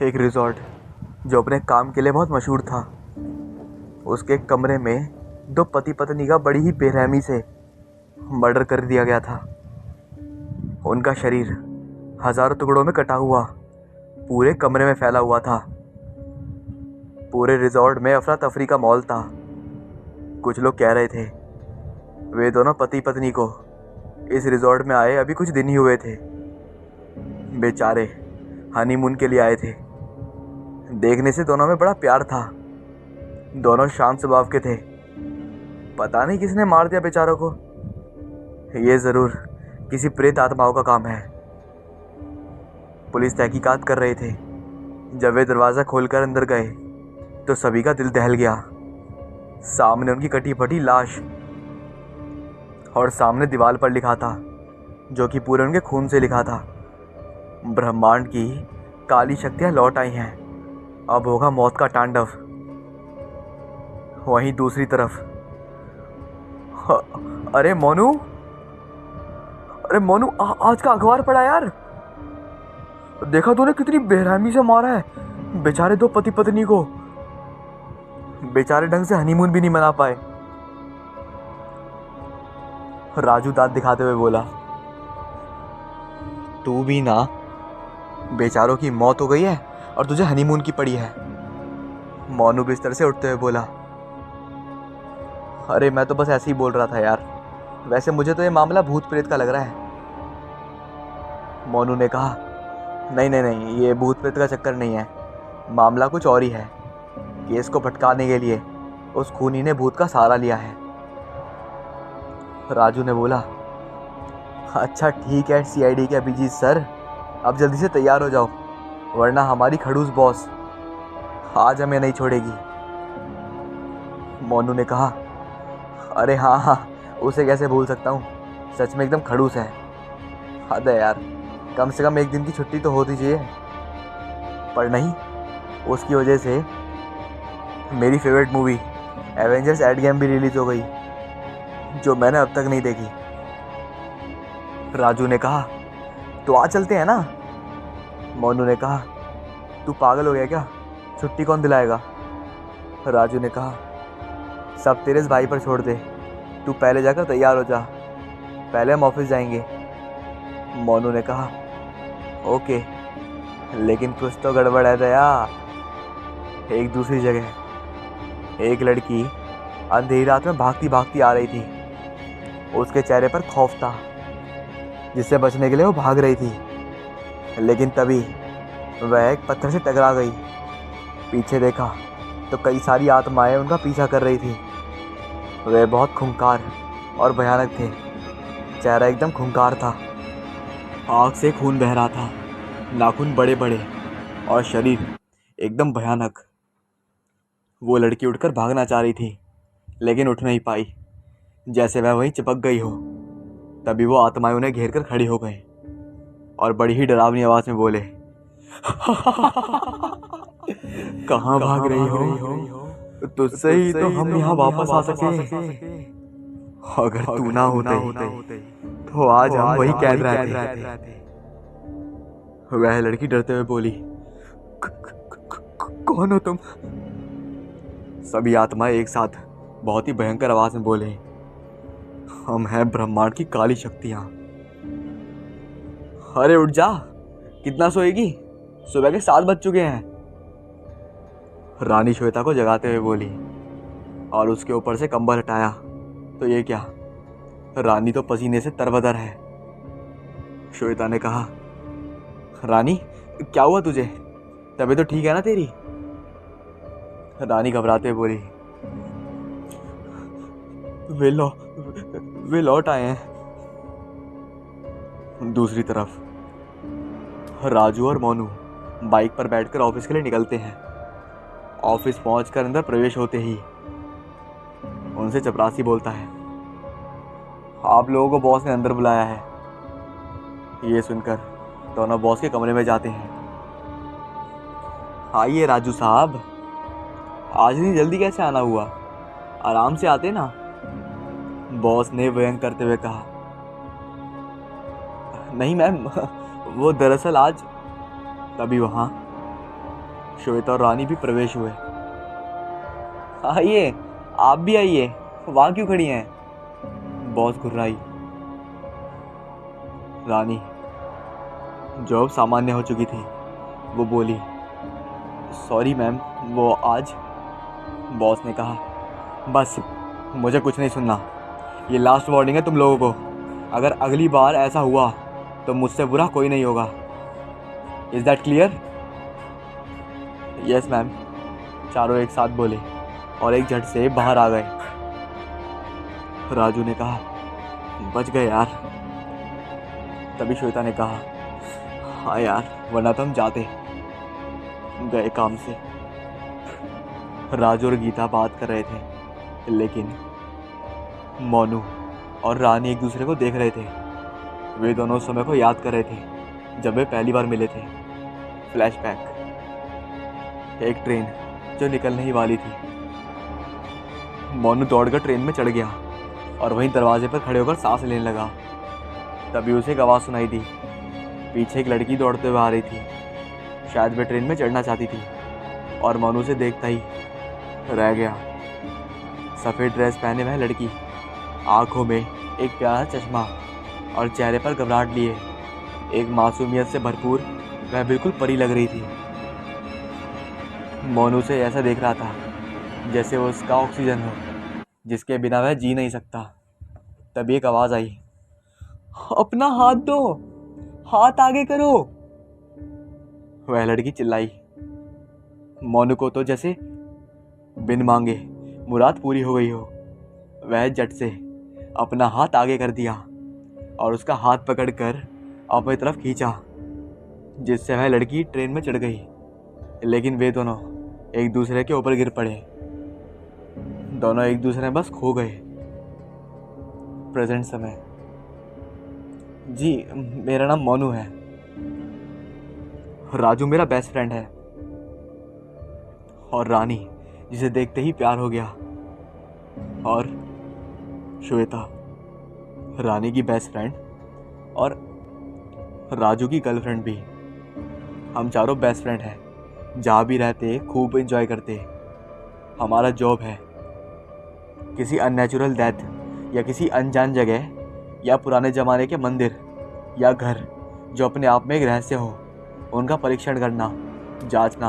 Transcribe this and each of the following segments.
एक रिजॉर्ट जो अपने काम के लिए बहुत मशहूर था, उसके एक कमरे में दो पति पत्नी का बड़ी ही बेरहमी से मर्डर कर दिया गया था। उनका शरीर हजारों टुकड़ों में कटा हुआ पूरे कमरे में फैला हुआ था। पूरे रिजॉर्ट में अफरा तफरी का माहौल था। कुछ लोग कह रहे थे वे दोनों पति पत्नी को इस रिजॉर्ट में आए अभी कुछ दिन ही हुए थे। बेचारे हनीमून के लिए आए थे। देखने से दोनों में बड़ा प्यार था। दोनों शांत स्वभाव के थे। पता नहीं किसने मार दिया बेचारों को। ये जरूर किसी प्रेत आत्माओं का काम है। पुलिस तहकीकात कर रहे थे। जब वे दरवाज़ा खोलकर अंदर गए तो सभी का दिल दहल गया। सामने उनकी कटी फटी लाश और सामने दीवार पर लिखा था, जो कि पूरे उनके खून से लिखा था, ब्रह्मांड की काली शक्तियां लौट आई हैं, अब होगा मौत का तांडव। वहीं दूसरी तरफ अरे मोनू, आज का अखबार पढ़ा यार। देखा तूने कितनी बेरहमी से मारा है बेचारे दो पति पत्नी को। बेचारे ढंग से हनीमून भी नहीं मना पाए। राजू दांत दिखाते हुए बोला, तू भी ना, बेचारों की मौत हो गई है और तुझे हनीमून की पड़ी है। मोनू बिस्तर से उठते हुए बोला, अरे मैं तो बस ऐसे ही बोल रहा था यार, वैसे मुझे तो ये मामला भूत प्रेत का लग रहा है। मोनू ने कहा, नहीं नहीं नहीं, ये भूत प्रेत का चक्कर नहीं है, मामला कुछ और ही है। केस को भटकाने के लिए उस खूनी ने भूत का सहारा लिया है। राजू ने बोला, अच्छा ठीक है सीआईडी के अभिजीत सर, अब जल्दी से तैयार हो जाओ, वरना हमारी खड़ूस बॉस आज हमें नहीं छोड़ेगी। मोनू ने कहा, अरे हाँ हाँ, उसे कैसे भूल सकता हूँ, सच में एकदम खड़ूस है। हद है यार, कम से कम एक दिन की छुट्टी तो होती चाहिए। पर नहीं, उसकी वजह से मेरी favourite movie Avengers end game भी रिलीज हो गई, जो मैंने अब तक नहीं देखी। राजू ने कहा, तो आज चलते हैं ना। मोनू ने कहा, तू पागल हो गया क्या, छुट्टी कौन दिलाएगा। राजू ने कहा, सब तेरे इस भाई पर छोड़ दे, तू पहले जाकर तैयार हो जा, पहले हम ऑफिस जाएंगे। मोनू ने कहा, ओके, लेकिन कुछ तो गड़बड़ है दया। एक दूसरी जगह एक लड़की अंधेरी रात में भागती भागती आ रही थी। उसके चेहरे पर खौफ था, जिससे बचने के लिए वो भाग रही थी। लेकिन तभी वह एक पत्थर से टकरा गई। पीछे देखा तो कई सारी आत्माएं उनका पीछा कर रही थी। वे बहुत खूंखार और भयानक थे। चेहरा एकदम खूंखार था, आँख से खून बह रहा था, नाखून बड़े बड़े और शरीर एकदम भयानक। वो लड़की उठकर भागना चाह रही थी, लेकिन उठ नहीं पाई। जैसे वह वहीं चिपक गई हो, तभी वो आत्माएं उन्हें घेर कर खड़ी हो गई और बड़ी ही डरावनी आवाज में बोले, कहाँ भाग रही हो, तुझसे ही तो हम यहाँ वापस आ सके। अगर तू ना होते तो आज हम वही कैद रहते। वह लड़की डरते हुए बोली, कौन हो तुम। सभी आत्माएं एक साथ बहुत ही भयंकर आवाज में बोले, हम हैं ब्रह्मांड की काली शक्तियां। अरे उठ जा, कितना सोएगी, सुबह के 7 बज चुके हैं। रानी श्वेता को जगाते हुए बोली और उसके ऊपर से कंबल हटाया तो ये क्या, रानी तो पसीने से तरबतर है। श्वेता ने कहा, रानी क्या हुआ तुझे, तबीयत तो ठीक है ना तेरी। रानी घबराते हुए बोली, वे लौट आए हैं। दूसरी तरफ राजू और मोनू बाइक पर बैठकर ऑफिस के लिए निकलते हैं। ऑफिस पहुंचकर अंदर प्रवेश होते ही उनसे चपरासी बोलता है, आप लोगों को बॉस ने अंदर बुलाया है। ये सुनकर दोनों बॉस के कमरे में जाते हैं। आइए राजू साहब, आज इतनी जल्दी कैसे आना हुआ, आराम से आते ना, बॉस ने व्यंग करते हुए कहा। नहीं मैम, वो दरअसल आज। तभी वहाँ श्वेता और रानी भी प्रवेश हुए। आइए, आप भी आइए, वहां क्यों खड़ी हैं? बॉस घुर्राई। रानी, जो अब सामान्य हो चुकी थी, वो बोली, सॉरी मैम, वो आज। बॉस ने कहा, बस, मुझे कुछ नहीं सुनना। ये लास्ट वार्निंग है तुम लोगों को। अगर अगली बार ऐसा हुआ तो मुझसे बुरा कोई नहीं होगा। Is that clear? Yes ma'am, चारों एक साथ बोले और एक झट से बाहर आ गए। राजू ने कहा, बच गए यार। तभी श्वेता ने कहा, हाँ यार, वरना तो हम जाते गए काम से। राजू और गीता बात कर रहे थे, लेकिन मोनू और रानी एक दूसरे को देख रहे थे। वे दोनों उस समय को याद कर रहे थे जब वे पहली बार मिले थे। फ्लैशबैक। एक ट्रेन जो निकलने ही वाली थी। मोनू दौड़कर ट्रेन में चढ़ गया और वहीं दरवाजे पर खड़े होकर सांस लेने लगा। तभी उसे एक आवाज़ सुनाई दी। पीछे एक लड़की दौड़ते हुए आ रही थी। शायद वह ट्रेन में चढ़ना चाहती थी और मोनू उसे देखता ही रह गया। सफ़ेद ड्रेस पहने वह लड़की, आंखों में एक प्यारा चश्मा और चेहरे पर घबराहट लिए एक मासूमियत से भरपूर, वह बिल्कुल परी लग रही थी। मोनू से ऐसा देख रहा था जैसे वो उसका ऑक्सीजन हो, जिसके बिना वह जी नहीं सकता। तभी एक आवाज़ आई, अपना हाथ दो, हाथ आगे करो। वह लड़की चिल्लाई। मोनू को तो जैसे बिन मांगे मुराद पूरी हो गई हो। वह झट से अपना हाथ आगे कर दिया और उसका हाथ पकड़कर अपनी तरफ खींचा, जिससे वह लड़की ट्रेन में चढ़ गई। लेकिन वे दोनों एक दूसरे के ऊपर गिर पड़े। दोनों एक दूसरे में बस खो गए। प्रेजेंट समय। जी, मेरा नाम मोनू है। राजू मेरा बेस्ट फ्रेंड है। और रानी, जिसे देखते ही प्यार हो गया। और श्वेता, रानी की बेस्ट फ्रेंड और राजू की गर्लफ्रेंड भी। हम चारों बेस्ट फ्रेंड हैं। जहाँ भी रहते खूब एंजॉय करते। हमारा जॉब है किसी अननेचुरल डेथ या किसी अनजान जगह या पुराने ज़माने के मंदिर या घर जो अपने आप में एक रहस्य हो, उनका परीक्षण करना, जांचना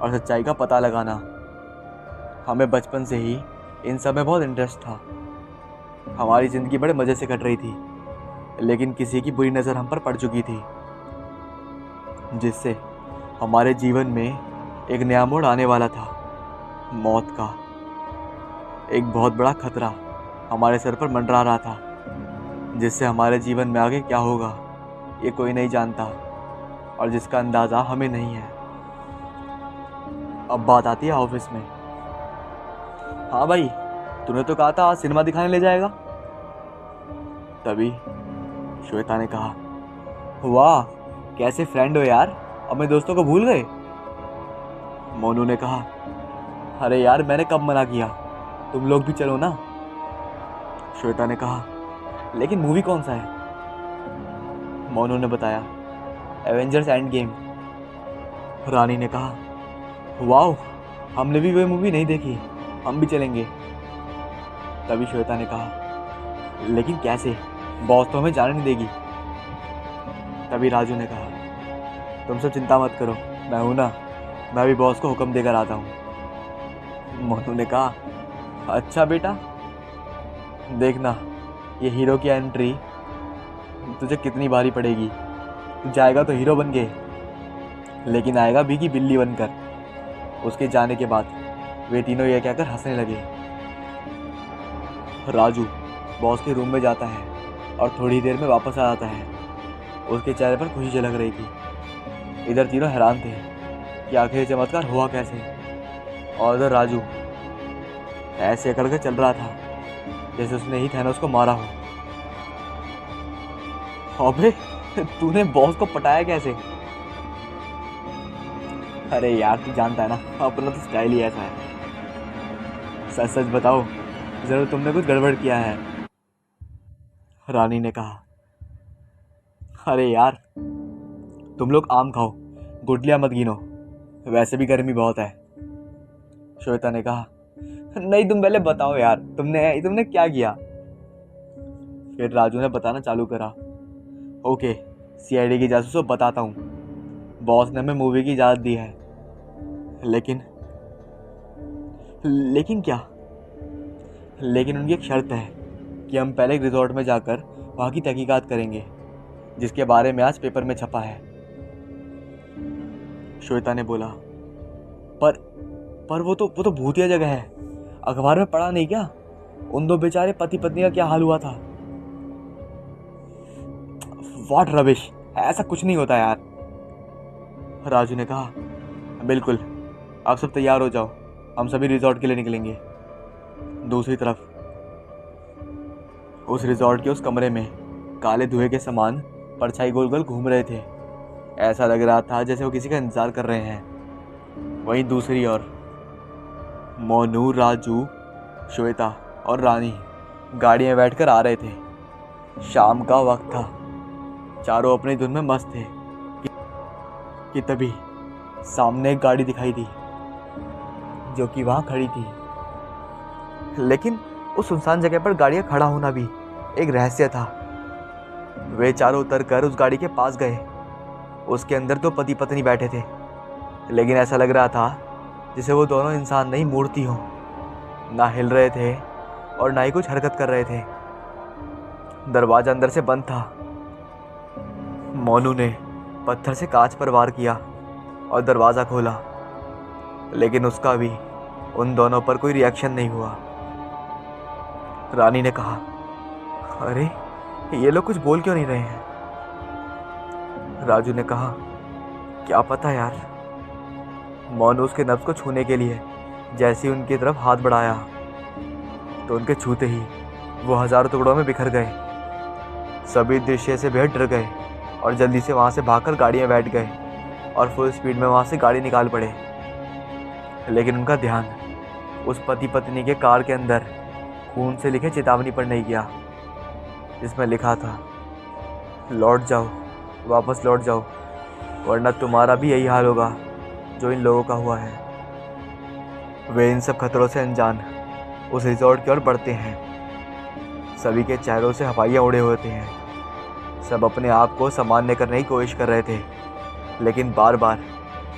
और सच्चाई का पता लगाना। हमें बचपन से ही इन सब में बहुत इंटरेस्ट था। हमारी ज़िंदगी बड़े मज़े से कट रही थी, लेकिन किसी की बुरी नज़र हम पर पड़ चुकी थी, जिससे हमारे जीवन में एक नया मोड़ आने वाला था। मौत का एक बहुत बड़ा खतरा हमारे सर पर मंडरा रहा था, जिससे हमारे जीवन में आगे क्या होगा ये कोई नहीं जानता और जिसका अंदाज़ा हमें नहीं है। अब बात आती है ऑफिस में। हाँ भाई, तूने तो कहा था आज सिनेमा दिखाने ले जाएगा। तभी श्वेता ने कहा, वाह, कैसे फ्रेंड हो यार, अपने दोस्तों को भूल गए। मोनू ने कहा, अरे यार, मैंने कब मना किया, तुम लोग भी चलो ना। श्वेता ने कहा, लेकिन मूवी कौन सा है? मोनू ने बताया, एवेंजर्स एंड गेम। रानी ने कहा, वाह, हमने भी वही मूवी नहीं देखी, हम भी चलेंगे। तभी श्वेता ने कहा, लेकिन कैसे, बॉस तो हमें जाने नहीं देगी। तभी राजू ने कहा, तुम सब चिंता मत करो, मैं हूं ना, मैं भी बॉस को हुक्म देकर आता हूँ। मोनू ने कहा, अच्छा बेटा, देखना ये हीरो की एंट्री तुझे कितनी भारी पड़ेगी। तू जाएगा तो हीरो बन के, लेकिन आएगा भी की बिल्ली बनकर। उसके जाने के बाद वे तीनों ये कहकर हंसने लगे। राजू बॉस के रूम में जाता है और थोड़ी देर में वापस आ जाता है। उसके चेहरे पर खुशी झलक रही थी। इधर तीनों हैरान थे कि आखिर चमत्कार हुआ कैसे। और उधर राजू ऐसे अकड़ कर चल रहा था जैसे उसने ही थैनोस को मारा हो। अबे, तूने बॉस को पटाया कैसे? अरे यार, तू जानता है ना, अपना तो स्टाइल ही ऐसा है। सच सच बताओ, जरूर तुमने कुछ गड़बड़ किया है। रानी ने कहा, अरे यार, तुम लोग आम खाओ, गुठलियां मत गिनो। वैसे भी गर्मी बहुत है। श्वेता ने कहा। नहीं, तुम पहले बताओ यार, तुमने क्या किया? फिर राजू ने बताना चालू करा। ओके, सीआईडी की जासूस बताता हूँ। बॉस ने हमें मूवी की इजाज़त दी है, लेकिन क्या? लेकिन उनकी एक शर्त है कि हम पहले एक रिजॉर्ट में जाकर वहाँ की तहकीकात करेंगे, जिसके बारे में आज पेपर में छपा है। श्वेता ने बोला। पर वो तो भूतिया जगह है। अखबार में पढ़ा नहीं क्या? उन दो बेचारे पति पत्नी का क्या हाल हुआ था। व्हाट रबिश, ऐसा कुछ नहीं होता यार। राजू ने कहा। बिल्कुल, आप सब तैयार हो जाओ, हम सभी रिजॉर्ट के लिए निकलेंगे। दूसरी तरफ उस रिजॉर्ट के उस कमरे में काले धुएं के समान परछाई गोल गोल घूम रहे थे। ऐसा लग रहा था जैसे वो किसी का इंतजार कर रहे हैं। वहीं दूसरी ओर मोनू, राजू, श्वेता और रानी गाड़ी में बैठकर आ रहे थे। शाम का वक्त था, चारों अपनी धुन में मस्त थे कि तभी सामने एक गाड़ी दिखाई दी जो कि वहां खड़ी थी। लेकिन उस सुनसान जगह पर गाड़ी का खड़ा होना भी एक रहस्य था। वे चारों उतरकर उस गाड़ी के पास गए। उसके अंदर तो पति पत्नी बैठे थे, लेकिन ऐसा लग रहा था जैसे वो दोनों इंसान नहीं, मूर्ति हो। ना हिल रहे थे और ना ही कुछ हरकत कर रहे थे। दरवाजा अंदर से बंद था। मोनू ने पत्थर से कांच पर वार किया और दरवाज़ा खोला, लेकिन उसका भी उन दोनों पर कोई रिएक्शन नहीं हुआ। रानी ने कहा, अरे ये लोग कुछ बोल क्यों नहीं रहे हैं? राजू ने कहा, क्या पता यार। मोनू उसके नब्ज को छूने के लिए जैसे ही उनकी तरफ हाथ बढ़ाया तो उनके छूते ही वो हजारों टुकड़ों में बिखर गए। सभी दृश्य से बेहद डर गए और जल्दी से वहाँ से भागकर गाड़ी में बैठ गए और फुल स्पीड में वहाँ से गाड़ी निकाल पड़े। लेकिन उनका ध्यान उस पति पत्नी के कार के अंदर खून से लिखे चेतावनी पर नहीं गया, जिसमें लिखा था, लौट जाओ, वापस लौट जाओ, वरना तुम्हारा भी यही हाल होगा जो इन लोगों का हुआ है। वे इन सब खतरों से अनजान उस रिजॉर्ट की ओर बढ़ते हैं। सभी के चेहरों से हवाइयाँ उड़े होते हैं। सब अपने आप को सामान्य करने की कोशिश कर रहे थे, लेकिन बार बार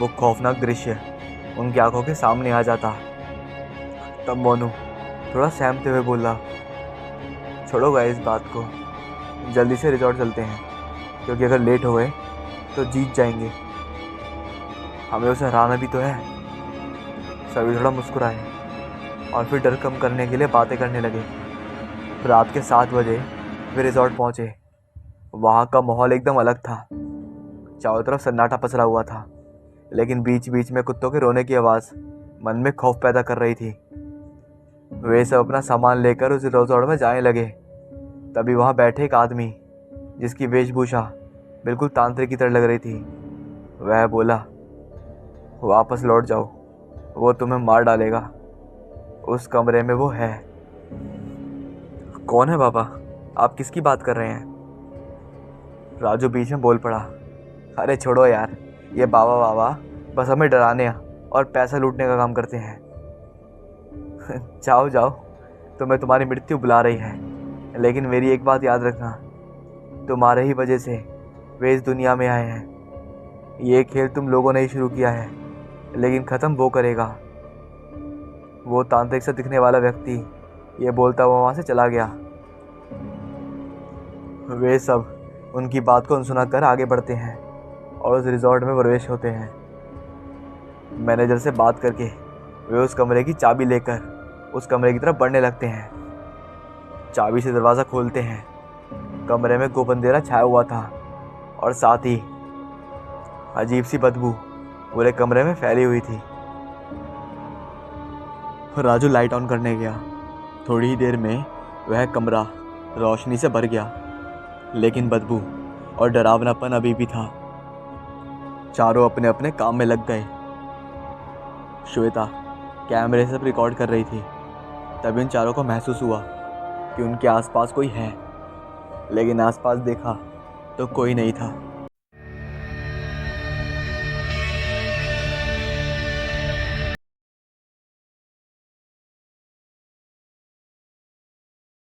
वो खौफनाक दृश्य उनकी आंखों के सामने आ जाता। तब मोनू थोड़ा सहमते हुए बोला, छोड़ो गाइस इस बात को, जल्दी से रिजॉर्ट चलते हैं, क्योंकि अगर लेट हो गए तो जीत जाएंगे। हमें उसे हराना भी तो है। सभी थोड़ा मुस्कुराए और फिर डर कम करने के लिए बातें करने लगे। रात के 7 बजे वे रिजॉर्ट पहुँचे। वहाँ का माहौल एकदम अलग था। चारों तरफ सन्नाटा पसरा हुआ था, लेकिन बीच बीच में कुत्तों के रोने की आवाज़ मन में खौफ पैदा कर रही थी। वे सब अपना सामान लेकर उस रिजॉर्ट में जाने लगे। तभी वहाँ बैठे एक आदमी, जिसकी वेशभूषा बिल्कुल तांत्रिक की तरह लग रही थी, वह बोला, वापस लौट जाओ, वो तुम्हें मार डालेगा। उस कमरे में वो है। कौन है बाबा? आप किसकी बात कर रहे हैं? राजू बीच में बोल पड़ा, अरे छोड़ो यार, ये बाबा बस हमें डराने और पैसा लूटने का काम करते हैं। जाओ जाओ, तुम्हें तुम्हारी मृत्यु बुला रही है, लेकिन मेरी एक बात याद रखना, तुम्हारे ही वजह से वे इस दुनिया में आए हैं। ये खेल तुम लोगों ने ही शुरू किया है, लेकिन ख़त्म वो करेगा। वो तांत्रिक से दिखने वाला व्यक्ति ये बोलता हुआ वहाँ से चला गया। वे सब उनकी बात को अनसुना कर आगे बढ़ते हैं और उस रिजॉर्ट में प्रवेश होते हैं। मैनेजर से बात करके वे उस कमरे की चाबी लेकर उस कमरे की तरफ बढ़ने लगते हैं। चाबी से दरवाज़ा खोलते हैं। कमरे में गोपन अंधेरा छाया हुआ था और साथ ही अजीब सी बदबू पूरे कमरे में फैली हुई थी। राजू लाइट ऑन करने गया। थोड़ी ही देर में वह कमरा रोशनी से भर गया, लेकिन बदबू और डरावनापन अभी भी था। चारों अपने अपने काम में लग गए। श्वेता कैमरे से सब रिकॉर्ड कर रही थी। तभी उन चारों को महसूस हुआ कि उनके आसपास कोई है, लेकिन आसपास देखा तो कोई नहीं था।